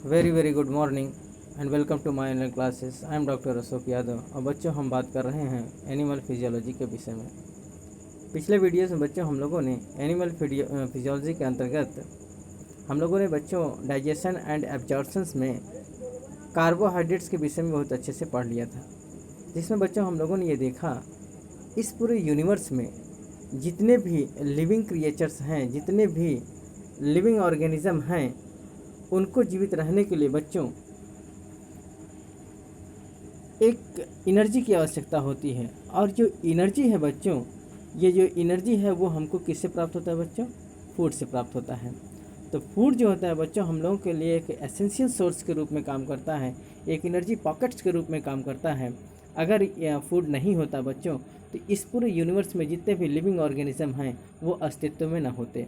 Very good morning and welcome to my online classes. I am doctor Ashok Yadav. और बच्चों, हम बात कर रहे हैं एनिमल फिजियोलॉजी के विषय में। पिछले वीडियोस में बच्चों हम लोगों ने एनिमल फिजियोलॉजी के अंतर्गत हम लोगों ने बच्चों डाइजेशन एंड एब्जॉर्प्शंस में कार्बोहाइड्रेट्स के विषय में बहुत अच्छे से पढ़ लिया था, जिसमें बच्चों हम लोगों ने ये देखा इस पूरे यूनिवर्स में जितने भी लिविंग क्रिएचर्स हैं, जितने भी लिविंग ऑर्गेनिज्म हैं, उनको जीवित रहने के लिए बच्चों एक एनर्जी की आवश्यकता होती है। और जो एनर्जी है बच्चों, ये जो एनर्जी है वो हमको किससे प्राप्त होता है बच्चों? फूड से प्राप्त होता है। तो फूड जो होता है बच्चों हम लोगों के लिए एक एसेंशियल सोर्स के रूप में काम करता है, एक एनर्जी पॉकेट्स के रूप में काम करता है। अगर फूड नहीं होता बच्चों तो इस पूरे यूनिवर्स में जितने भी लिविंग ऑर्गेनिज्म हैं वो अस्तित्व में न होते।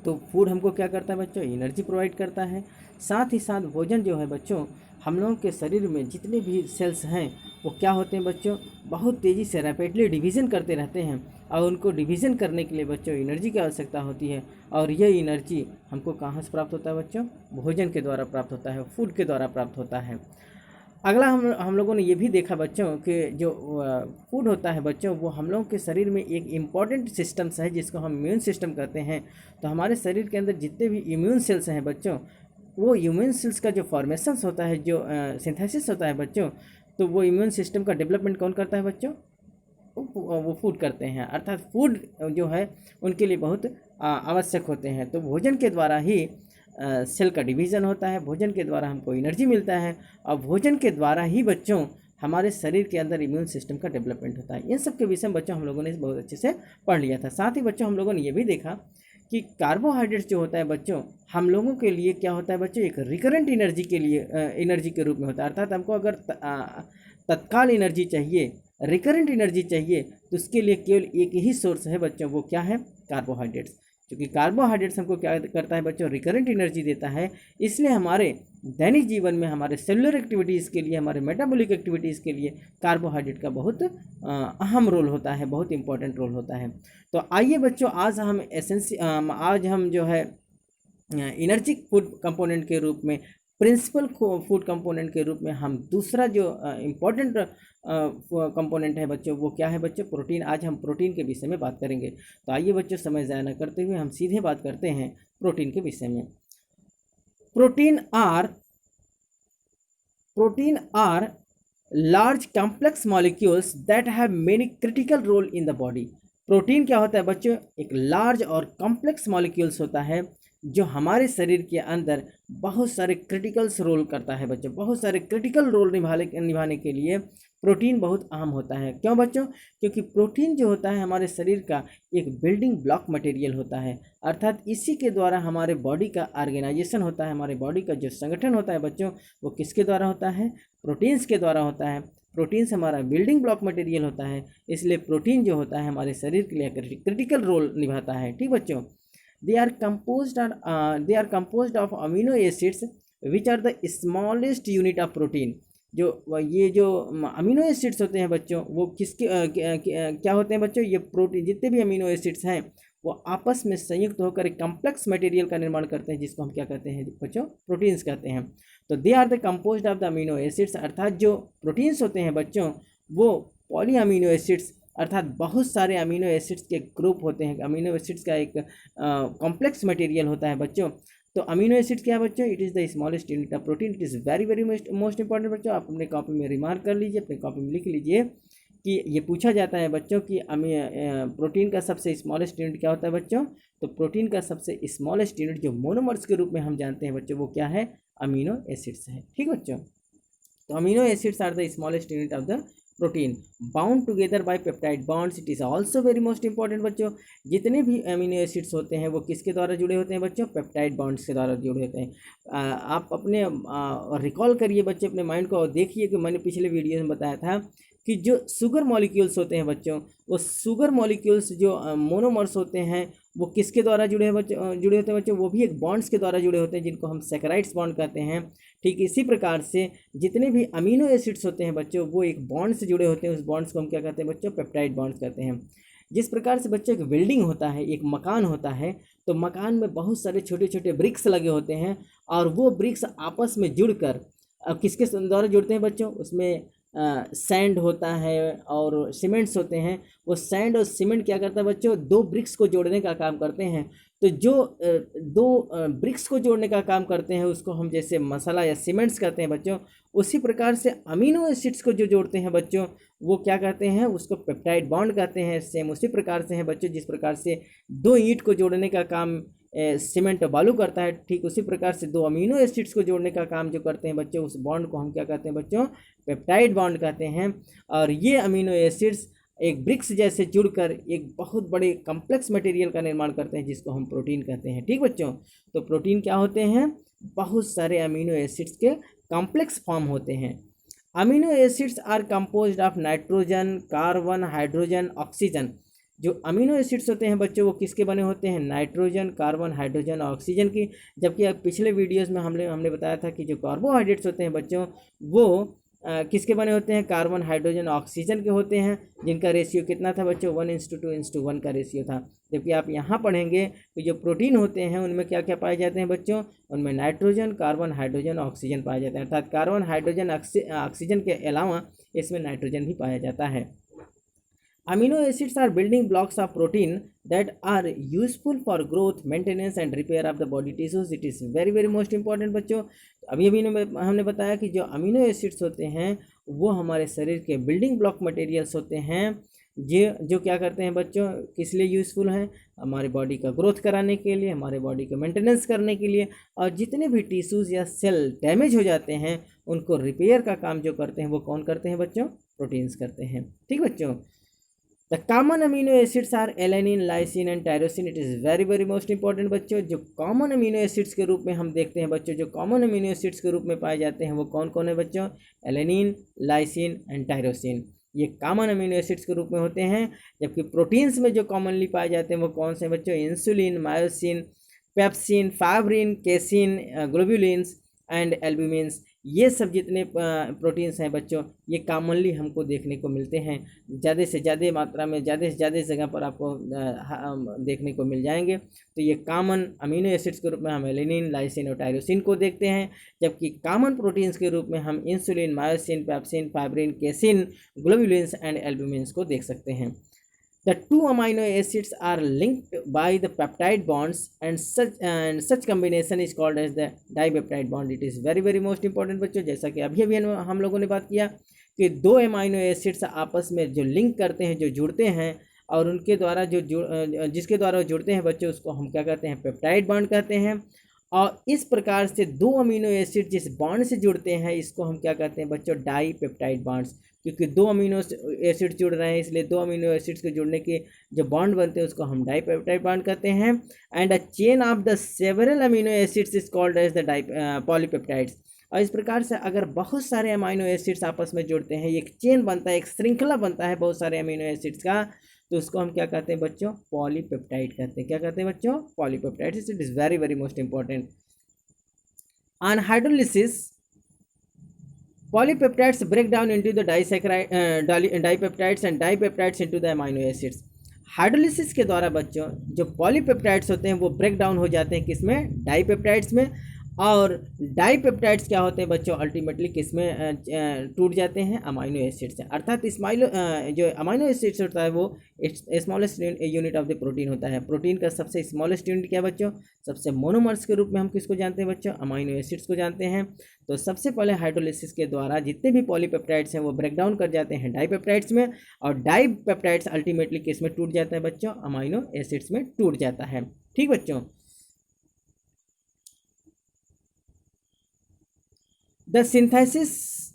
तो फूड हमको क्या करता है बच्चों? एनर्जी प्रोवाइड करता है। साथ ही साथ भोजन जो है बच्चों, हम लोगों के शरीर में जितने भी सेल्स हैं वो क्या होते हैं बच्चों? बहुत तेज़ी से रैपिडली डिवीज़न करते रहते हैं। और उनको डिवीज़न करने के लिए बच्चों एनर्जी की आवश्यकता होती है। और यह एनर्जी हमको कहाँ से प्राप्त होता है बच्चों? भोजन के द्वारा प्राप्त होता है, फूड के द्वारा प्राप्त होता है। अगला हम लोगों ने ये भी देखा बच्चों कि जो फूड होता है बच्चों, वो हम लोगों के शरीर में एक इम्पॉर्टेंट सिस्टम्स है जिसको हम इम्यून सिस्टम कहते हैं। तो हमारे शरीर के अंदर जितने भी इम्यून सेल्स हैं बच्चों, वो इम्यून सेल्स का जो फॉर्मेशंस होता है, जो सिंथेसिस होता है बच्चों, तो वो इम्यून सिस्टम का डेवलपमेंट कौन करता है बच्चों? वो फूड करते हैं। अर्थात फूड जो है उनके लिए बहुत आवश्यक होते हैं। तो भोजन के द्वारा ही सेल का डिवीज़न होता है, भोजन के द्वारा हमको एनर्जी मिलता है, और भोजन के द्वारा ही बच्चों हमारे शरीर के अंदर इम्यून सिस्टम का डेवलपमेंट होता है। इन सब के विषय में बच्चों हम लोगों ने बहुत अच्छे से पढ़ लिया था। साथ ही बच्चों हम लोगों ने ये भी देखा कि कार्बोहाइड्रेट्स जो होता है बच्चों, हम लोगों के लिए क्या होता है बच्चों? एक रिकरेंट एनर्जी के लिए एनर्जी के रूप में होता है। अर्थात हमको अगर तत्काल एनर्जी चाहिए, रिकरेंट एनर्जी चाहिए, तो उसके लिए केवल एक ही सोर्स है बच्चों, वो क्या है? कार्बोहाइड्रेट्स। क्योंकि कार्बोहाइड्रेट्स हमको क्या करता है बच्चों? रिकरेंट एनर्जी देता है। इसलिए हमारे दैनिक जीवन में, हमारे सेलुलर एक्टिविटीज़ के लिए, हमारे मेटाबॉलिक एक्टिविटीज़ के लिए कार्बोहाइड्रेट का बहुत अहम रोल होता है, बहुत इंपॉर्टेंट रोल होता है। तो आइए बच्चों, आज हम जो है एनर्जी फूड कंपोनेंट के रूप में, प्रिंसिपल फूड कंपोनेंट के रूप में हम दूसरा जो इम्पोर्टेंट कंपोनेंट है बच्चों, वो क्या है बच्चों? प्रोटीन। आज हम प्रोटीन के विषय में बात करेंगे। तो आइए बच्चों, समय ज़ाया न करते हुए हम सीधे बात करते हैं प्रोटीन के विषय में। Protein are large complex molecules that have many critical role in the body. Protein क्या होता है बच्चों? एक लार्ज और कॉम्प्लेक्स मॉलिक्यूल्स होता है जो हमारे शरीर के अंदर बहुत सारे क्रिटिकल्स रोल करता है बच्चों। बहुत सारे क्रिटिकल रोल निभाने के लिए प्रोटीन बहुत अहम होता है। क्यों बच्चों? क्योंकि प्रोटीन जो होता है हमारे शरीर का एक बिल्डिंग ब्लॉक मटेरियल होता है। अर्थात इसी के द्वारा हमारे बॉडी का ऑर्गेनाइजेशन होता है, हमारे बॉडी का जो संगठन होता है बच्चों, वो किसके द्वारा होता है? प्रोटीन्स के द्वारा होता है। प्रोटीन्स हमारा बिल्डिंग ब्लॉक मटेरियल होता है। इसलिए प्रोटीन जो होता है हमारे शरीर के लिए क्रिटिकल रोल निभाता है। ठीक बच्चों, they are composed of amino acids which are the smallest unit of protein। ये जो अमीनो एसिड्स होते हैं बच्चों, वो किसके क्या होते हैं बच्चों? ये प्रोटीन, जितने भी अमीनो एसिड्स हैं वो आपस में संयुक्त होकर एक कॉम्प्लेक्स मटेरियल का निर्माण करते हैं, जिसको हम क्या कहते हैं बच्चों? प्रोटीन्स कहते हैं। तो they are the composed of the amino acids. अर्थात जो प्रोटीन्स होते हैं बच्चों, वो पॉली अमीनो एसिड्स, अर्थात बहुत सारे अमीनो एसिड्स के ग्रुप होते हैं। अमीनो एसिड्स का एक कॉम्प्लेक्स मटेरियल होता है बच्चों। तो अमीनो एसिड्स क्या है बच्चों? It is the smallest unit of protein. It is very most important बच्चों। आप अपने कॉपी में रिमार्क कर लीजिए, अपने कॉपी में लिख लीजिए कि ये पूछा जाता है बच्चों कि प्रोटीन का सबसे स्मॉलेस्ट यूनिट क्या होता है बच्चों? तो प्रोटीन का सबसे स्मॉलेस्ट यूनिट जो मोनोमर्स के रूप में हम जानते हैं बच्चों, वो क्या है? अमीनो एसिड्स है। ठीक बच्चों, तो amino acids are the smallest unit of the protein bound together by peptide bonds. It is also very most important बच्चों। जितने भी अमीनो एसिड्स होते हैं वो किसके द्वारा जुड़े होते हैं बच्चों? पेप्टाइड बॉन्ड्स के द्वारा जुड़े होते हैं। आप अपने रिकॉल करिए बच्चे अपने माइंड को, और देखिए कि मैंने पिछले वीडियो में बताया था कि जो शुगर मॉलिक्यूल्स होते हैं बच्चों, वो शुगर मॉलिक्यूल्स जो मोनोमर्स होते हैं, वो किसके द्वारा जुड़े होते हैं बच्चों? वो भी एक बॉन्ड्स के द्वारा जुड़े होते हैं, जिनको हम सैकराइड्स बॉन्ड कहते हैं। ठीक इसी प्रकार से जितने भी अमीनो एसिड्स होते हैं बच्चों, वो एक बॉन्ड से जुड़े होते हैं। उस बॉन्ड्स को हम क्या कहते हैं बच्चों? पेप्टाइड बॉन्ड्स कहते हैं। जिस प्रकार से बच्चों एक बिल्डिंग होता है, एक मकान होता है, तो मकान में बहुत सारे छोटे छोटे ब्रिक्स लगे होते हैं और वो ब्रिक्स आपस में जुड़कर, अब किसके द्वारा जुड़ते हैं बच्चों, उसमें सैंड होता है और सीमेंट्स होते हैं। वो सैंड और सीमेंट क्या करता है बच्चों, दो ब्रिक्स को जोड़ने का काम करते हैं। तो जो दो ब्रिक्स को जोड़ने का काम करते हैं उसको हम जैसे मसाला या सीमेंट्स कहते हैं बच्चों, उसी प्रकार से अमीनो एसिड्स को जो जोड़ते हैं बच्चों वो क्या कहते हैं, उसको पेप्टाइड बॉन्ड कहते हैं। सेम उसी प्रकार से हैं बच्चों, जिस प्रकार से दो ईंट को जोड़ने का काम सीमेंट और बालू करता है, ठीक उसी प्रकार से दो अमीनो एसिड्स को जोड़ने का काम जो करते हैं बच्चों, उस बॉन्ड को हम क्या कहते हैं बच्चों, पेप्टाइड बॉन्ड कहते हैं। और ये अमीनो एसिड्स एक ब्रिक्स जैसे जुड़कर एक बहुत बड़े कम्प्लेक्स मटेरियल का निर्माण करते हैं जिसको हम प्रोटीन कहते हैं। ठीक बच्चों, तो प्रोटीन क्या होते हैं, बहुत सारे अमीनो एसिड्स के कॉम्प्लेक्स फॉर्म होते हैं। Amino acids are composed of nitrogen, carbon, hydrogen, oxygen. जो अमीनो एसिड्स होते हैं बच्चों वो किसके बने होते हैं, नाइट्रोजन, कार्बन, हाइड्रोजन और ऑक्सीजन की। जबकि अब पिछले वीडियोस में हमने बताया था कि जो कार्बोहाइड्रेट्स होते हैं बच्चों वो किसके बने होते हैं, कार्बन, हाइड्रोजन, ऑक्सीजन के होते हैं, जिनका रेशियो कितना था बच्चों, 1:2:1 का रेशियो था। जबकि आप यहाँ पढ़ेंगे कि जो प्रोटीन होते हैं उनमें क्या क्या पाए जाते हैं बच्चों, उनमें नाइट्रोजन, कार्बन, हाइड्रोजन, ऑक्सीजन पाए जाते हैं। अर्थात कार्बन, हाइड्रोजन, ऑक्सीजन के अलावा इसमें नाइट्रोजन भी पाया जाता है। Amino acids are building blocks of protein that are useful for growth, maintenance and repair of the body tissues. It is very very most important बच्चों। अभी हमने बताया कि जो अमीनो एसिड्स होते हैं वो हमारे शरीर के बिल्डिंग ब्लॉक मटेरियल्स होते हैं, जो क्या करते हैं बच्चों, किस लिए यूज़फुल हैं, हमारी बॉडी का ग्रोथ कराने के लिए, हमारे बॉडी का मेंटेनेंस करने के लिए, और जितने भी टिश्यूज़ या सेल डैमेज हो जाते हैं उनको रिपेयर का काम जो करते हैं वो कौन करते हैं बच्चों, प्रोटीन्स करते हैं। ठीक बच्चों, the common amino acids are alanine, lysine and tyrosine. It is very very most important बच्चों। जो कॉमन अमीनो एसिड्स के रूप में हम देखते हैं बच्चों, जो कॉमन अमीनो एसिड्स के रूप में पाए जाते हैं वो कौन कौन है बच्चों, एलेनिन, लाइसिन एंड टायरोसिन। ये कॉमन अमीनो एसिड्स के रूप में होते हैं। जबकि प्रोटीन्स में जो कॉमनली पाए जाते हैं वो कौन से बच्चों, insulin, myosin, pepsin, fibrin, casein, globulins and albumins. ये सब जितने प्रोटीन्स हैं बच्चों ये कॉमनली हमको देखने को मिलते हैं, ज़्यादा से ज़्यादा मात्रा में, ज़्यादा से ज़्यादा जगह पर आपको देखने को मिल जाएंगे। तो ये कॉमन अमीनो एसिड्स के रूप में हम एलेनिन, लाइसिन और टायरोसिन को देखते हैं। जबकि कॉमन प्रोटीन्स के रूप में हम insulin, myosin, pepsin, fibrin, casein, globulins and albumins को देख सकते हैं। The two amino acids are linked by the peptide bonds and such combination is called as the dipeptide bond. It is very very most important बच्चों। जैसा कि अभी हम लोगों ने बात किया कि दो अमीनो एसिड्स आपस में जो लिंक करते हैं, जो जुड़ते हैं, और उनके द्वारा जिसके द्वारा जुड़ते हैं बच्चों उसको हम क्या कहते हैं, पेप्टाइड बॉन्ड कहते हैं। और इस प्रकार से दो अमीनो एसिड जिस बॉन्ड से जुड़ते हैं इसको हम क्या कहते हैं बच्चों, डाईपेप्टाइड बॉन्ड्स। क्योंकि दो अमीनो एसिड जुड़ रहे हैं इसलिए दो अमीनो एसिड्स के जुड़ने के जो बॉन्ड बनते हैं उसको हम डाईपेप्टाइड बॉन्ड कहते हैं। And a chain of the several amino acids is called as the polypeptides. और इस प्रकार से अगर बहुत सारे अमीनो एसिड्स आपस में जुड़ते हैं, एक चेन बनता है, एक श्रृंखला बनता है बहुत सारे अमीनो एसिड्स का, तो उसको हम क्या कहते हैं बच्चों, पॉलीपेप्टाइड कहते हैं। क्या कहते हैं बच्चों, polypeptides. It is very very most important. On hydrolysis polypeptides break down into the dipeptides and dipeptides into the amino acids. Hydrolysis के द्वारा बच्चों जो पॉलीपेप्टाइड्स होते हैं वो ब्रेक डाउन हो जाते हैं किसमें, डाईपेप्टाइड्स में। और डाईपेप्टाइड्स क्या होते हैं बच्चों, अल्टीमेटली किसमें टूट जाते हैं, अमाइनो एसिड से। अर्थात जो अमाइनो एसिड्स होता है वो smallest unit of the protein होता है। प्रोटीन का सबसे स्मॉलेस्ट यूनिट क्या बच्चों, सबसे मोनोमर्स के रूप में हम किसको जानते हैं बच्चों, अमाइनो एसिड्स को जानते हैं। तो सबसे पहले हाइड्रोलिसिस के द्वारा जितने भी पॉलीपेप्टाइड्स हैं वो ब्रेक डाउन कर जाते हैं डाईपेप्टाइड्स में, और डाईपेप्टाइड्स अल्टीमेटली किस में टूट जाता है बच्चों, अमाइनो एसिड्स में टूट जाता है। ठीक बच्चों, The synthesis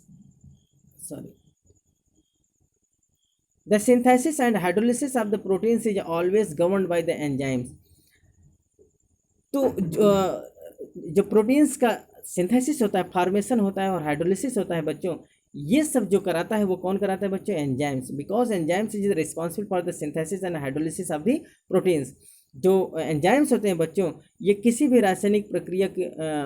and hydrolysis of the proteins is always governed by the enzymes. तो जो प्रोटीन्स का सिंथेसिस होता है, फॉर्मेशन होता है और हाइड्रोलिसिस होता है बच्चों, ये सब जो कराता है वो कौन कराता है बच्चों, enzymes. Because enzymes is responsible for the synthesis and hydrolysis of the proteins. जो एंजाइम्स होते हैं बच्चों, ये किसी भी रासायनिक प्रक्रिया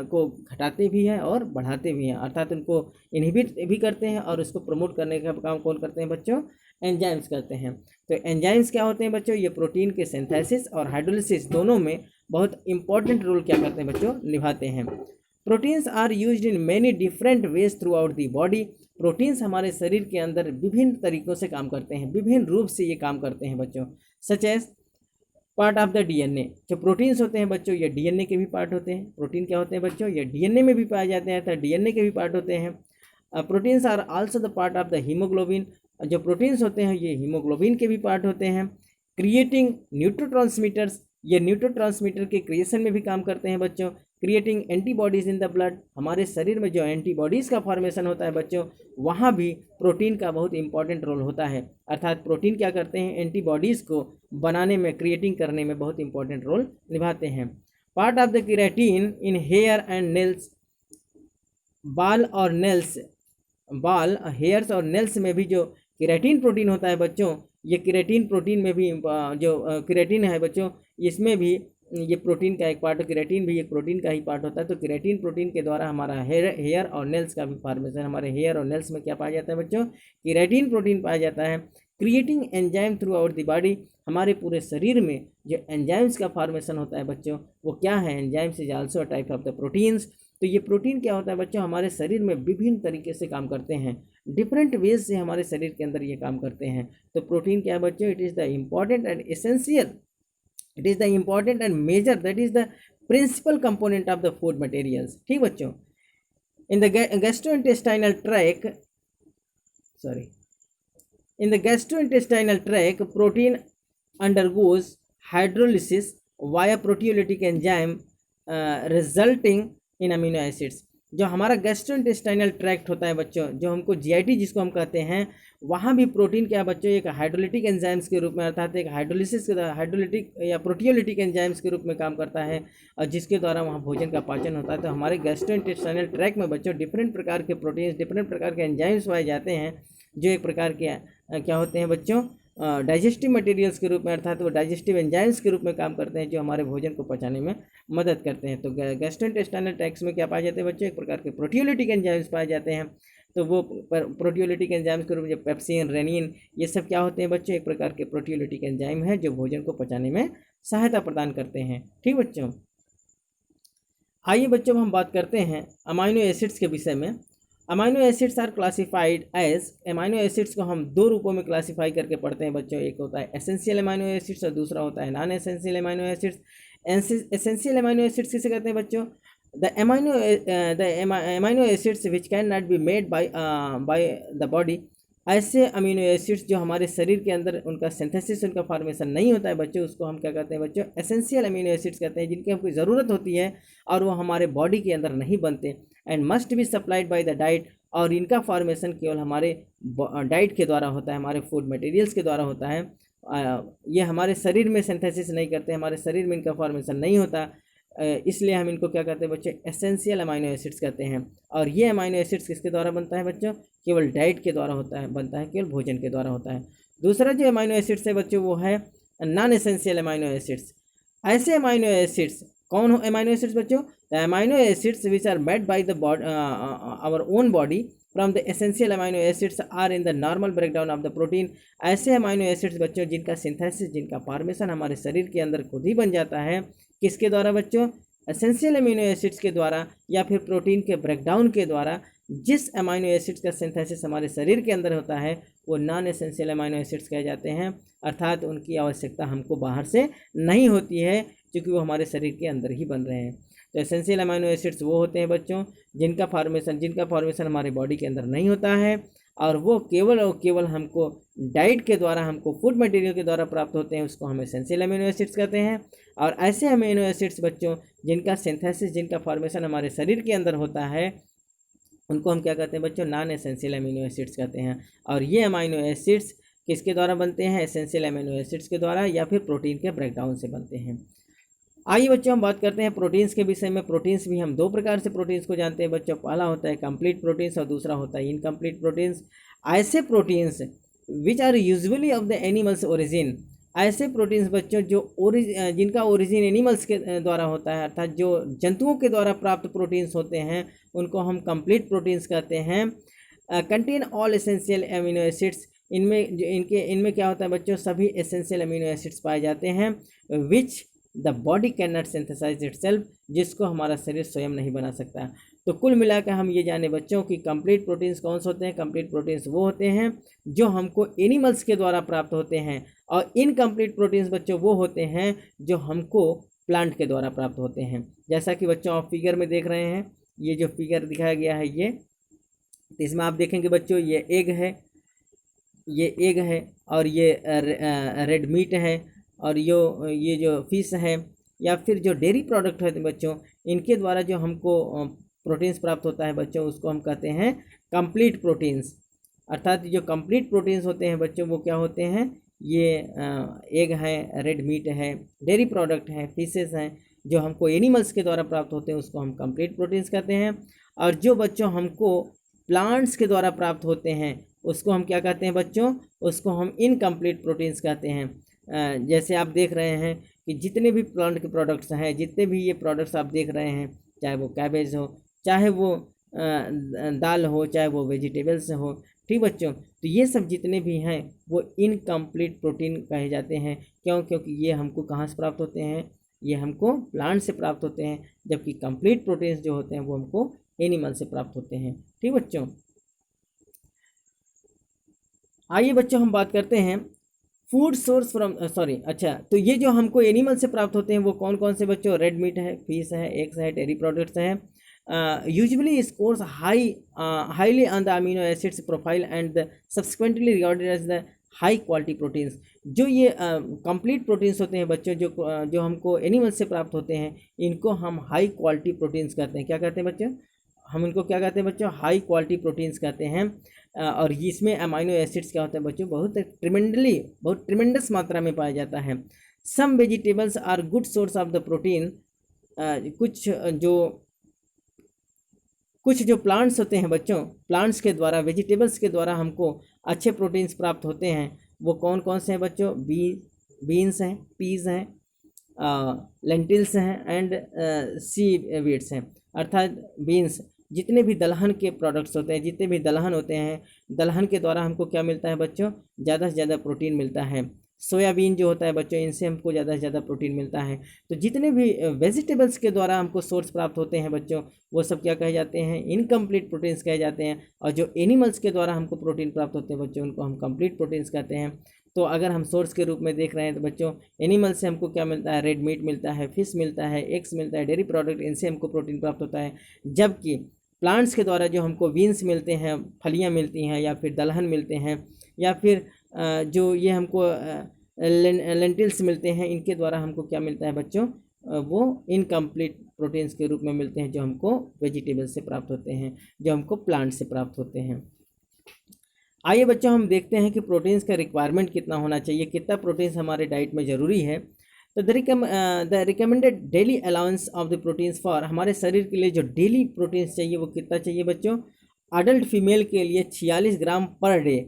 को घटाते भी हैं और बढ़ाते भी हैं, अर्थात उनको इनहिबिट भी करते हैं और उसको प्रमोट करने का काम कौन करते हैं बच्चों? एंजाइम्स करते हैं। तो एंजाइम्स क्या होते हैं बच्चों? ये प्रोटीन के सिंथेसिस और हाइड्रोलिसिस दोनों में बहुत इंपॉर्टेंट रोल क्या करते हैं बच्चों? निभाते हैं। Proteins are used in many different ways throughout the body. Proteins हमारे शरीर के अंदर विभिन्न तरीक़ों से काम करते हैं, विभिन्न रूप से ये काम करते हैं बच्चों। Such as part of the DNA. जो प्रोटीन्स होते हैं बच्चों, ये डीएनए के भी पार्ट होते हैं। प्रोटीन क्या होते हैं बच्चों? ये डीएनए में भी पाए जाते हैं, तो डीएनए के भी पार्ट होते हैं। Proteins are also the part of the haemoglobin. जो प्रोटीन्स होते हैं ये हीमोग्लोबिन के भी पार्ट होते हैं। क्रिएटिंग न्यूट्रोट्रांसमीटर्स, ये न्यूट्रोट्रांसमीटर के क्रिएशन में भी काम करते हैं बच्चों। Creating antibodies in the blood, हमारे शरीर में जो एंटीबॉडीज़ का फॉर्मेशन होता है बच्चों, वहाँ भी प्रोटीन का बहुत इंपॉर्टेंट रोल होता है। अर्थात प्रोटीन क्या करते हैं? एंटीबॉडीज़ को बनाने में, क्रिएटिंग करने में बहुत इंपॉर्टेंट रोल निभाते हैं। Part of the keratin in hair and nails, बाल और नेल्स, बाल, हेयर्स और नेल्स में भी जो केराटिन प्रोटीन होता है बच्चों, ये केराटिन प्रोटीन में भी जो केराटिन है बच्चों, इसमें भी ये प्रोटीन का एक पार्ट, केराटिन भी एक प्रोटीन का ही पार्ट होता है। तो केराटिन प्रोटीन के द्वारा हमारा हेयर और नेल्स का भी फॉर्मेशन, हमारे हेयर और नेल्स में क्या पाया जाता है बच्चों? केराटिन प्रोटीन पाया जाता है। Creating enzyme through out the body, हमारे पूरे शरीर में जो एंजाइम्स का फॉर्मेशन होता है बच्चों, वो क्या है? Enzymes is also a type of the proteins. तो ये प्रोटीन क्या होता है बच्चों? हमारे शरीर में विभिन्न तरीके से काम करते हैं, डिफरेंट वेज से हमारे शरीर के अंदर ये काम करते हैं। तो प्रोटीन क्या है बच्चों? It is the important and essential, it is the important and major, that is the principal component of the food materials. ठीक बच्चों, in the gastrointestinal tract, sorry, in the gastrointestinal tract, protein undergoes hydrolysis via proteolytic enzyme resulting in amino acids। जो हमारा gastrointestinal tract होता है बच्चों, जो हमको GIT जिसको हम कहते हैं, वहाँ भी प्रोटीन क्या बच्चों? एक हाइड्रोलिटिक एंजाइम्स के रूप में, अर्थात एक हाइड्रोलिसिस के हाइड्रोलिटिक या प्रोटियोलिटिक एंजाइम्स के रूप में काम करता है, और जिसके द्वारा वहाँ भोजन का पाचन होता है। तो हमारे गैस्ट्रोइंटेस्टाइनल ट्रैक्ट में बच्चों डिफरेंट प्रकार के प्रोटीन्स, डिफरेंट प्रकार के एंजाइम्स पाए जाते हैं, जो एक प्रकार के क्या होते हैं बच्चों? डाइजेस्टिव मटेरियल्स के रूप में, अर्थात वो डाइजेस्टिव एंजाइम्स के रूप में काम करते हैं, जो हमारे भोजन को पचाने में मदद करते हैं। तो गैस्ट्रोइंटेस्टाइनल ट्रैक्ट में क्या पाए जाते हैं बच्चों? एक प्रकार के प्रोटियोलिटिक एंजाइम्स पाए जाते हैं। तो वो प्रोटियोलिटिक एंजाइम्स के रूप में पेप्सिन, रेनिन, ये सब क्या होते हैं बच्चों? एक प्रकार के प्रोटियोलिटिक एंजाइम है, जो भोजन को पचाने में सहायता प्रदान करते हैं। ठीक बच्चों, आइए बच्चों हम बात करते हैं अमाइनो एसिड्स के विषय में। Amino acids are classified as, amino acids को हम दो रूपों में क्लासिफाई करके पढ़ते हैं बच्चों। एक होता है एसेंशियल अमाइनो एसिड्स और दूसरा होता है non essential amino acids. Essential amino acids किसे कहते हैं बच्चों? The amino acids which can not be made by the body. ऐसे अमीनो एसिड्स जो हमारे शरीर के अंदर उनका सिंथेसिस, उनका फॉर्मेशन नहीं होता है बच्चों, उसको हम क्या कहते हैं बच्चों? एसेंशियल अमीनो एसिड्स कहते हैं, जिनकी हमको ज़रूरत होती है और वो हमारे बॉडी के अंदर नहीं बनते, and must be supplied by the diet. और इनका फॉर्मेशन केवल हमारे डाइट के द्वारा होता है, हमारे फूड मटेरियल्स के द्वारा होता है। ये हमारे शरीर में सिंथेसिस नहीं करते, हमारे शरीर में इनका फॉर्मेशन नहीं होता, इसलिए हम इनको क्या कहते हैं बच्चे? एसेंशियल अमाइनो एसिड्स कहते हैं। और ये अमाइनो एसिड्स किसके द्वारा बनता है बच्चों? केवल डाइट के द्वारा होता है, बनता है केवल भोजन के द्वारा होता है। दूसरा जो अमाइनो एसिड्स है बच्चों, वो है नॉन एसेंशियल अमाइनो एसिड्स। ऐसे अमाइनो एसिड्स कौन हो अमाइनो एसिड्स बच्चों? The amino acids which are made by the our own body from the essential amino acids are in the normal breakdown of the protein. ऐसे amino acids बच्चों जिनका synthesis, जिनका formation हमारे शरीर के अंदर खुद ही बन जाता है, किसके द्वारा बच्चों? एसेंशियल अमीनो एसिड्स के द्वारा या फिर प्रोटीन के ब्रेकडाउन के द्वारा। जिस अमाइनो एसिड्स का सिंथेसिस हमारे शरीर के अंदर होता है वो नॉन एसेंशियल अमाइनो एसिड्स कहे जाते हैं, अर्थात उनकी आवश्यकता हमको बाहर से नहीं होती है, क्योंकि वो हमारे शरीर के अंदर ही बन रहे हैं। तो एसेंशियल अमाइनो एसिड्स वो होते हैं बच्चों जिनका फॉर्मेशन हमारे बॉडी के अंदर नहीं होता है, और वो केवल और केवल हमको डाइट के द्वारा, हमको फूड मटेरियल के द्वारा प्राप्त होते हैं, उसको हम एसेंशियल अमीनो एसिड्स कहते हैं। और ऐसे अमीनो एसिड्स बच्चों जिनका सिंथेसिस, जिनका फॉर्मेशन हमारे शरीर के अंदर होता है, उनको हम क्या कहते हैं बच्चों? नॉन एसेंशियल अमीनो एसिड्स कहते हैं। और ये अमीनो एसिड्स किसके द्वारा बनते हैं? एसेंशियल अमीनो एसिड्स के द्वारा या फिर प्रोटीन के ब्रेकडाउन से बनते हैं। आइए बच्चों हम बात करते हैं प्रोटीन्स के विषय में। प्रोटीन्स भी हम दो प्रकार से प्रोटीन्स को जानते हैं बच्चों। पहला होता है कंप्लीट प्रोटीन्स और दूसरा होता है इनकम्प्लीट प्रोटीन्स। ऐसे proteins which are usually of the animals origin, ऐसे प्रोटीन्स बच्चों जो जिनका ओरिजिन एनिमल्स के द्वारा होता है, अर्थात जो जंतुओं के द्वारा प्राप्त प्रोटीन्स होते हैं उनको हम कंप्लीट प्रोटीन्स कहते हैं। Contain all essential amino acids, इनमें क्या होता है बच्चों, सभी एसेंशियल अमीनो एसिड्स पाए जाते हैं, which the body cannot synthesize itself, जिसको हमारा शरीर स्वयं नहीं बना सकता। तो कुल मिलाकर हम ये जाने बच्चों कि कंप्लीट प्रोटीन्स कौन से होते हैं। कंप्लीट प्रोटीन्स वो होते हैं जो हमको एनिमल्स के द्वारा प्राप्त होते हैं, और इनकम्प्लीट प्रोटीन्स बच्चों वो होते हैं जो हमको प्लांट के द्वारा प्राप्त होते हैं। जैसा कि बच्चों आप फिगर में देख रहे हैं, ये जो फिगर दिखाया गया है ये, तो इसमें आप देखेंगे बच्चों ये एग है और ये रेड मीट है, और ये जो फिश है या फिर जो डेयरी प्रोडक्ट है बच्चों, इनके द्वारा जो हमको प्रोटीन्स प्राप्त होता है बच्चों, उसको हम कहते हैं कंप्लीट प्रोटीन्स। अर्थात जो कंप्लीट प्रोटीन्स होते हैं बच्चों वो क्या होते हैं, ये एग है, रेड मीट है, डेयरी प्रोडक्ट है, फिशेस हैं, जो हमको एनिमल्स के द्वारा प्राप्त होते हैं उसको हम कंप्लीट प्रोटीन्स कहते हैं। और जो बच्चों हमको प्लांट्स के द्वारा प्राप्त होते हैं उसको हम क्या कहते हैं बच्चों, उसको हम इनकम्प्लीट प्रोटीन्स कहते हैं। जैसे आप देख रहे हैं कि जितने भी प्लांट के प्रोडक्ट्स हैं, जितने भी ये प्रोडक्ट्स आप देख रहे हैं, चाहे वो कैबेज हो, चाहे वो दाल हो, चाहे वो वेजिटेबल्स हो, ठीक बच्चों, तो ये सब जितने भी हैं वो इनकम्प्लीट प्रोटीन कहे जाते हैं। क्यों? क्योंकि ये हमको कहाँ से प्राप्त होते हैं, ये हमको प्लांट से प्राप्त होते हैं, जबकि कंप्लीट प्रोटीन्स जो होते हैं वो हमको एनिमल से प्राप्त होते हैं। ठीक बच्चों, आइए बच्चों हम बात करते हैं फूड सोर्स फ्रॉम तो ये जो हमको एनिमल से प्राप्त होते हैं वो कौन कौन से बच्चों, रेड मीट है, फिश है, एग्स है, डेयरी प्रोडक्ट्स हैं। Usually scores highly on the amino acids profile and the subsequently regarded as the high quality proteins. जो ये कंप्लीट प्रोटीन्स होते हैं बच्चों, जो हमको एनिमल से प्राप्त होते हैं, इनको हम हाई क्वालिटी प्रोटीन्स कहते हैं। क्या कहते हैं बच्चों, हम इनको क्या कहते हैं बच्चों, हाई क्वालिटी प्रोटीन्स कहते हैं। और इसमें अमाइनो एसिड्स क्या होता है बच्चों, बहुत ट्रिमेंडस मात्रा में पाया जाता है। Some vegetables are good source of the protein. कुछ जो प्लांट्स होते हैं बच्चों, प्लांट्स के द्वारा, वेजिटेबल्स के द्वारा हमको अच्छे प्रोटीन्स प्राप्त होते हैं। वो कौन कौन से हैं बच्चों, बीन्स हैं, पीज हैं, लेंटिल्स हैं एंड सीवीड्स हैं। अर्थात बीन्स, जितने भी दलहन के प्रोडक्ट्स होते हैं, जितने भी दलहन होते हैं, दलहन के द्वारा हमको क्या मिलता है बच्चों, ज़्यादा से ज़्यादा प्रोटीन मिलता है। सोयाबीन जो होता है बच्चों, इनसे हमको ज़्यादा से ज़्यादा प्रोटीन मिलता है। तो जितने भी वेजिटेबल्स के द्वारा हमको सोर्स प्राप्त होते हैं बच्चों, वो सब क्या कहे जाते हैं, इनकम्प्लीट प्रोटीन्स कहे जाते हैं। और जो एनिमल्स के द्वारा हमको प्रोटीन प्राप्त होते हैं बच्चों, उनको हम कंप्लीट प्रोटीन्स कहते हैं। तो अगर हम सोर्स के रूप में देख रहे हैं तो बच्चों, एनिमल से हमको क्या मिलता है, रेड मीट मिलता है, फिश मिलता है, एग्स मिलता है, डेयरी प्रोडक्ट, इनसे हमको प्रोटीन प्राप्त होता है। जबकि प्लांट्स के द्वारा जो हमको बीन्स मिलते हैं, फलियां मिलती हैं, या फिर दलहन मिलते हैं, या फिर जो ये हमको लेंटिल्स मिलते हैं, इनके द्वारा हमको क्या मिलता है बच्चों, वो इनकम्प्लीट प्रोटीन्स के रूप में मिलते हैं, जो हमको वेजिटेबल से प्राप्त होते हैं, जो हमको प्लांट से प्राप्त होते हैं। आइए बच्चों हम देखते हैं कि प्रोटीन्स का रिक्वायरमेंट कितना होना चाहिए, कितना प्रोटीन्स हमारे डाइट में ज़रूरी है। तो the recommended daily allowance of the proteins for, हमारे शरीर के लिए जो डेली प्रोटीन्स चाहिए वो कितना चाहिए बच्चों, अडल्ट फीमेल के लिए 46 gram per day.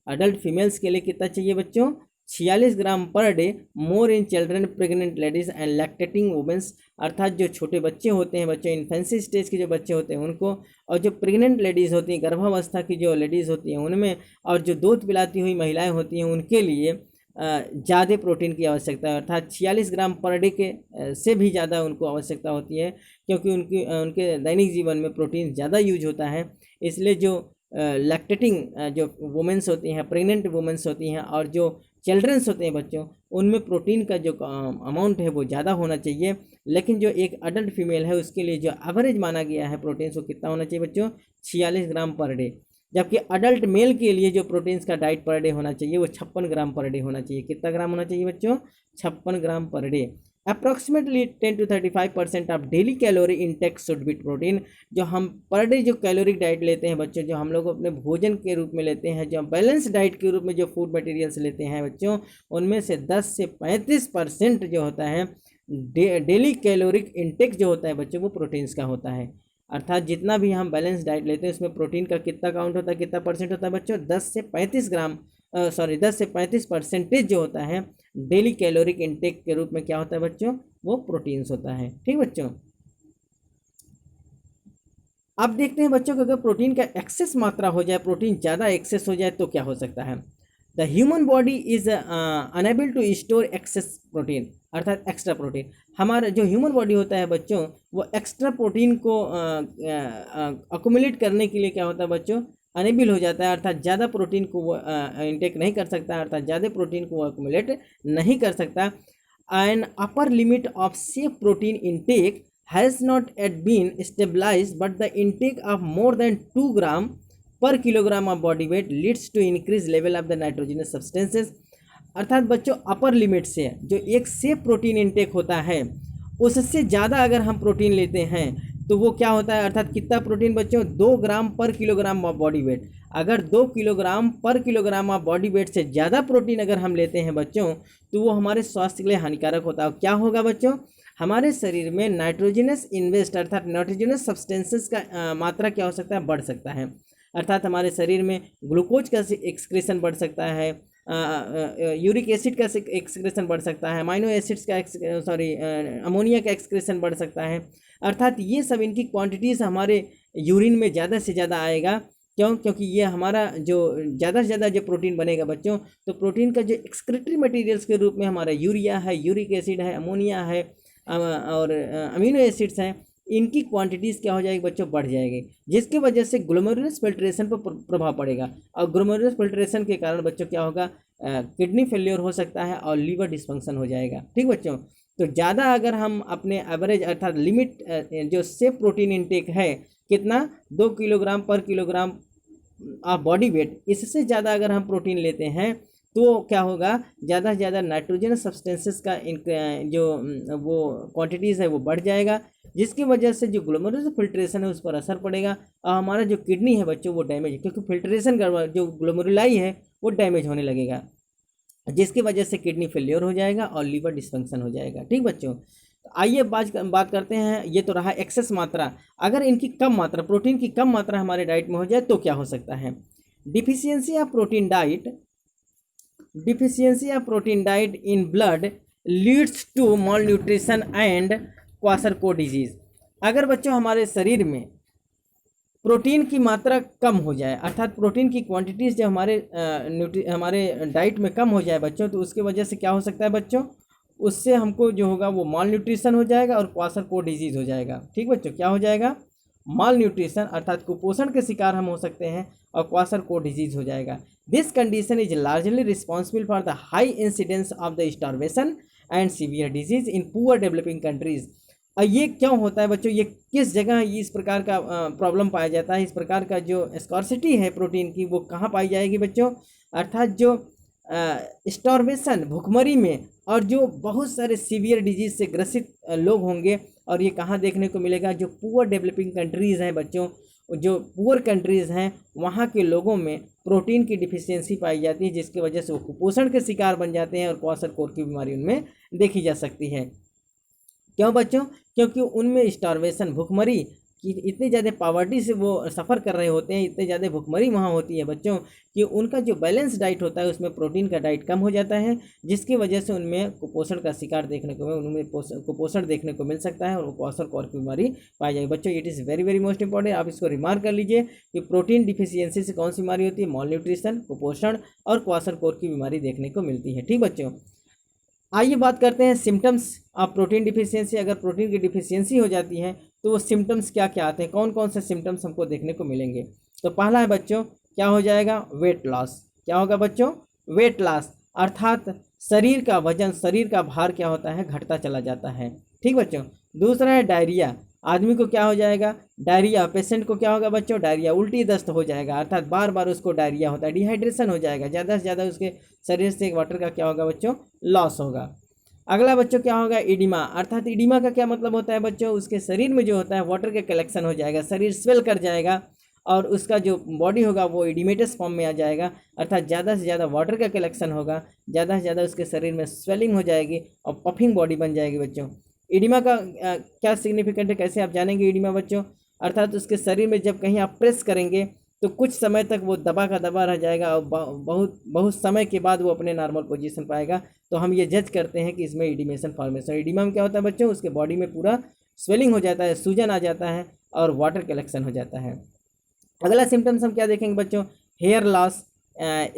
Adult females के लिए कितना चाहिए बच्चों, 46 gram per day. More in children, pregnant ladies and lactating womens, अर्थात जो छोटे बच्चे होते हैं बच्चों, इन्फेंसी स्टेज के जो बच्चे होते हैं उनको, और जो प्रेग्नेंट लेडीज़ होती हैं, गर्भावस्था की जो लेडीज़ होती हैं उनमें, और जो दूध पिलाती हुई महिलाएं होती हैं उनके लिए ज़्यादा प्रोटीन की आवश्यकता है। अर्थात 46 ग्राम पर डे के से भी ज़्यादा उनको आवश्यकता होती है, क्योंकि उनके दैनिक जीवन में प्रोटीन ज़्यादा यूज होता है। इसलिए जो लैक्टेटिंग जो वुमेंस होती हैं, प्रेग्नेंट वुमेंस होती हैं, और जो चिल्ड्रंस होते हैं बच्चों, उनमें प्रोटीन का जो अमाउंट है वो ज़्यादा होना चाहिए। लेकिन जो एक अडल्ट फीमेल है उसके लिए जो एवरेज माना गया है प्रोटीन, वो कितना होना चाहिए बच्चों, 46 ग्राम पर डे। जबकि अडल्ट मेल के लिए जो प्रोटीन्स का डाइट पर डे होना चाहिए वो 56 ग्राम पर डे होना चाहिए। कितना ग्राम होना चाहिए बच्चों, 56 gram per day. Approximately 10 to 35% of daily calorie intake should be protein. जो हम पर डे जो कैलोरिक डाइट लेते हैं बच्चों, जो हम लोग अपने भोजन के रूप में लेते हैं, जो बैलेंस डाइट के रूप में जो फूड मटेरियल्स लेते हैं बच्चों, उनमें से 10 से 35% जो होता है डेली कैलोरिक इंटेक जो होता है बच्चों, वो प्रोटीन्स का होता है। अर्थात जितना भी हम बैलेंस डाइट लेते हैं उसमें प्रोटीन का कितना काउंट होता है, कितना परसेंट होता है बच्चों, 10 से 35 ग्राम 10 से 35% जो होता है डेली कैलोरिक इंटेक के रूप में क्या होता है बच्चों, वो प्रोटीन्स होता है। ठीक बच्चों, अब देखते हैं बच्चों कि अगर प्रोटीन का एक्सेस मात्रा हो जाए, प्रोटीन ज़्यादा एक्सेस हो जाए तो क्या हो सकता है। The human body is unable to store excess protein, अर्थात एक्स्ट्रा प्रोटीन। हमारा जो ह्यूमन बॉडी होता है बच्चों, वो एक्स्ट्रा प्रोटीन को अकोमुलेट करने के लिए क्या होता है बच्चों, अनेबल हो जाता है, अर्थात ज़्यादा प्रोटीन को वो इंटेक नहीं कर सकता, अर्थात ज़्यादा प्रोटीन को वो अकोमुलेट नहीं कर सकता। An upper limit of safe protein intake has not yet been stabilized, but the intake of more than 2 gram per kilogram of body weight leads to increased level of the nitrogenous substances। अर्थात बच्चों upper limit से जो एक safe protein intake होता है, उससे ज़्यादा अगर हम प्रोटीन लेते हैं तो वो क्या होता है, अर्थात कितना प्रोटीन बच्चों, 2 ग्राम पर किलोग्राम ऑफ बॉडी वेट। अगर 2 किलोग्राम पर किलोग्राम ऑफ बॉडी वेट से ज़्यादा प्रोटीन अगर हम लेते हैं बच्चों, तो वो हमारे स्वास्थ्य के लिए हानिकारक होता है। क्या होगा बच्चों, हमारे शरीर में नाइट्रोजनस इन्वेस्ट अर्थात नाइट्रोजनस सब्सटेंसेस का मात्रा क्या हो सकता है, बढ़ सकता है। अर्थात हमारे शरीर में ग्लूकोज का एक्सक्रीशन बढ़ सकता है, यूरिक एसिड का एक्सक्रीशन बढ़ सकता है, अमाइनो एसिड्स का अमोनिया का एक्सक्रीशन बढ़ सकता है। अर्थात ये सब इनकी क्वांटिटीज़ हमारे यूरिन में ज़्यादा से ज़्यादा आएगा। क्यों, क्योंकि ये हमारा जो ज़्यादा से ज़्यादा जो प्रोटीन बनेगा बच्चों, तो प्रोटीन का जो एक्सक्रीटरी मटेरियल्स के रूप में हमारा यूरिया है, यूरिक एसिड है, अमोनिया है और अमीनो एसिड्स हैं, इनकी क्वांटिटीज़ क्या हो जाएगी बच्चों, बढ़ जाएगी, जिसकी वजह से ग्लोमेरुलस फिल्ट्रेशन पर प्रभाव पड़ेगा। और ग्लोमेरुलस फिल्ट्रेशन के कारण बच्चों क्या होगा, किडनी फेलियर हो सकता है और लीवर डिस्फंक्शन हो जाएगा। ठीक बच्चों, तो ज़्यादा अगर हम अपने एवरेज अर्थात लिमिट जो सेफ प्रोटीन इंटेक है कितना, 2 किलोग्राम पर किलोग्राम ऑफ बॉडी वेट, इससे ज़्यादा अगर हम प्रोटीन लेते हैं तो क्या होगा, ज़्यादा से ज़्यादा नाइट्रोजनस सब्सटेंसेस का जो वो क्वांटिटीज़ है वो बढ़ जाएगा, जिसकी वजह से जो ग्लोमेरुलर फिल्ट्रेशन है उस पर असर पड़ेगा और हमारा जो किडनी है बच्चों वो डैमेज है, क्योंकि फिल्ट्रेशन का जो ग्लोमेरुलाई है वो डैमेज होने लगेगा, जिसकी वजह से किडनी फेलियर हो जाएगा और लीवर डिस्फंक्शन हो जाएगा। ठीक बच्चों, तो आइए बात करते हैं, ये तो रहा एक्सेस मात्रा। अगर इनकी कम मात्रा, प्रोटीन की कम मात्रा हमारे डाइट में हो जाए तो क्या हो सकता है। Deficiency of protein diet in blood leads to malnutrition and kwashiorkor disease. अगर बच्चों हमारे शरीर में प्रोटीन की मात्रा कम हो जाए, अर्थात प्रोटीन की क्वांटिटीज़ जब हमारे डाइट में कम हो जाए बच्चों, तो उसकी वजह से क्या हो सकता है बच्चों, उससे हमको जो होगा वो माल न्यूट्रिशन हो जाएगा और क्वाशरकोट डिजीज़ हो जाएगा। ठीक बच्चों, क्या हो जाएगा, माल न्यूट्रिशन अर्थात कुपोषण के शिकार हम हो सकते हैं और क्वाशरकोट डिजीज़ हो जाएगा। This condition is largely responsible for the high incidence of the starvation and severe disease in poor developing countries. और ये क्यों होता है बच्चों, ये किस जगह इस प्रकार का प्रॉब्लम पाया जाता है, इस प्रकार का जो स्कॉर्सिटी है प्रोटीन की वो कहाँ पाई जाएगी बच्चों, अर्थात जो स्टार्वेशन भुखमरी में और जो बहुत सारे सीवियर डिजीज से ग्रसित लोग होंगे, और ये कहाँ देखने को मिलेगा, जो पुअर डेवलपिंग कंट्रीज़ हैं बच्चों, जो पुअर कंट्रीज़ हैं वहाँ के लोगों में प्रोटीन की डिफिशियंसी पाई जाती है, जिसकी वजह से वो कुपोषण के शिकार बन जाते हैं और क्वाशरकोट की बीमारी उनमें देखी जा सकती है। क्यों बच्चों, क्योंकि उनमें स्टार्वेशन भुखमरी कि इतनी ज़्यादा पावर्टी से वो सफ़र कर रहे होते हैं, इतनी ज़्यादा भुखमरी वहाँ होती है बच्चों कि उनका जो बैलेंस डाइट होता है उसमें प्रोटीन का डाइट कम हो जाता है, जिसकी वजह से उनमें कुपोषण का शिकार देखने को कुपोषण देखने को मिल सकता है और क्वाशरकोट की बीमारी पाई जाएगी। बच्चों it is very very most important, आप इसको रिमार्क कर लीजिए कि प्रोटीन डिफिशियंसी से कौन सी बीमारी होती है, माल न्यूट्रिशन, कुपोषण और क्वाशरकोट की बीमारी देखने को मिलती है। ठीक बच्चों, आइए बात करते हैं सिम्टम्स ऑफ प्रोटीन डिफिशियंसी। अगर प्रोटीन की डिफिशियंसी हो जाती है तो वो सिम्टम्स क्या क्या आते हैं, कौन कौन से सिम्टम्स हमको देखने को मिलेंगे। तो पहला है बच्चों, क्या हो जाएगा, वेट लॉस। क्या होगा बच्चों, वेट लॉस, अर्थात शरीर का वजन, शरीर का भार क्या होता है, घटता चला जाता है। ठीक बच्चों, दूसरा है डायरिया। आदमी को क्या हो जाएगा, डायरिया, पेशेंट को क्या होगा बच्चों, डायरिया, उल्टी दस्त हो जाएगा, अर्थात बार बार उसको डायरिया होता है, डिहाइड्रेशन हो जाएगा, ज़्यादा से ज़्यादा उसके शरीर से वाटर का क्या होगा बच्चों, लॉस होगा। अगला बच्चों क्या होगा, इडिमा, अर्थात इडिमा का क्या मतलब होता है बच्चों, उसके शरीर में जो होता है वाटर का कलेक्शन हो जाएगा, शरीर स्वेल कर जाएगा और उसका जो बॉडी होगा वो इडिमेटस फॉर्म में आ जाएगा, अर्थात ज़्यादा से ज़्यादा वाटर का कलेक्शन होगा, ज़्यादा से ज़्यादा उसके शरीर में स्वेलिंग हो जाएगी और पफिंग बॉडी बन जाएगी बच्चों। इडिमा का क्या सिग्निफिकेंट है, कैसे आप जानेंगे इडिमा बच्चों, अर्थात उसके शरीर में जब कहीं आप प्रेस करेंगे तो कुछ समय तक वो दबा का दबा रह जाएगा और बहुत बहुत समय के बाद वो अपने नॉर्मल पोजीशन पाएगा। तो हम ये जज करते हैं कि इसमें इडिमेशन फॉर्मेशन। इडिमा में क्या होता है बच्चों, उसके बॉडी में पूरा स्वेलिंग हो जाता है, सूजन आ जाता है और वाटर कलेक्शन हो जाता है। अगला सिम्टम्स हम क्या देखेंगे बच्चों, hair loss,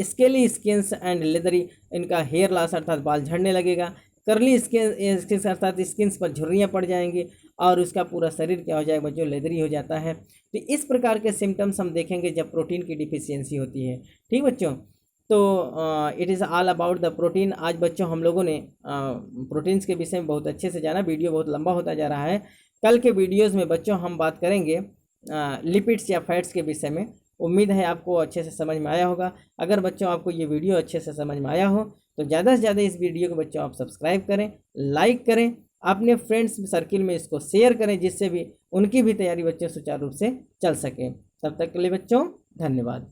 scaly skins and leathery, इनका हेयर लॉस अर्थात बाल झड़ने लगेगा। करली स्किन अर्थात स्किन्स पर झुर्रियाँ पड़ जाएंगी और उसका पूरा शरीर क्या हो जाएगा बच्चों, लेदरी हो जाता है। तो इस प्रकार के सिम्टम्स हम देखेंगे जब प्रोटीन की डिफिशियंसी होती है। ठीक बच्चों, तो it is all about the protein. आज बच्चों हम लोगों ने प्रोटीन्स के विषय में बहुत अच्छे से जाना। वीडियो बहुत लंबा होता जा रहा है। कल के वीडियोज़ में बच्चों हम बात करेंगे लिपिड्स या फैट्स के विषय में। उम्मीद है आपको अच्छे से समझ में आया होगा। अगर बच्चों आपको ये वीडियो अच्छे से समझ में आया हो तो ज़्यादा से ज़्यादा इस वीडियो को बच्चों आप सब्सक्राइब करें, लाइक करें, अपने फ्रेंड्स सर्किल में इसको शेयर करें, जिससे भी उनकी भी तैयारी बच्चों सुचारू रूप से चल सके। तब तक के लिए बच्चों धन्यवाद।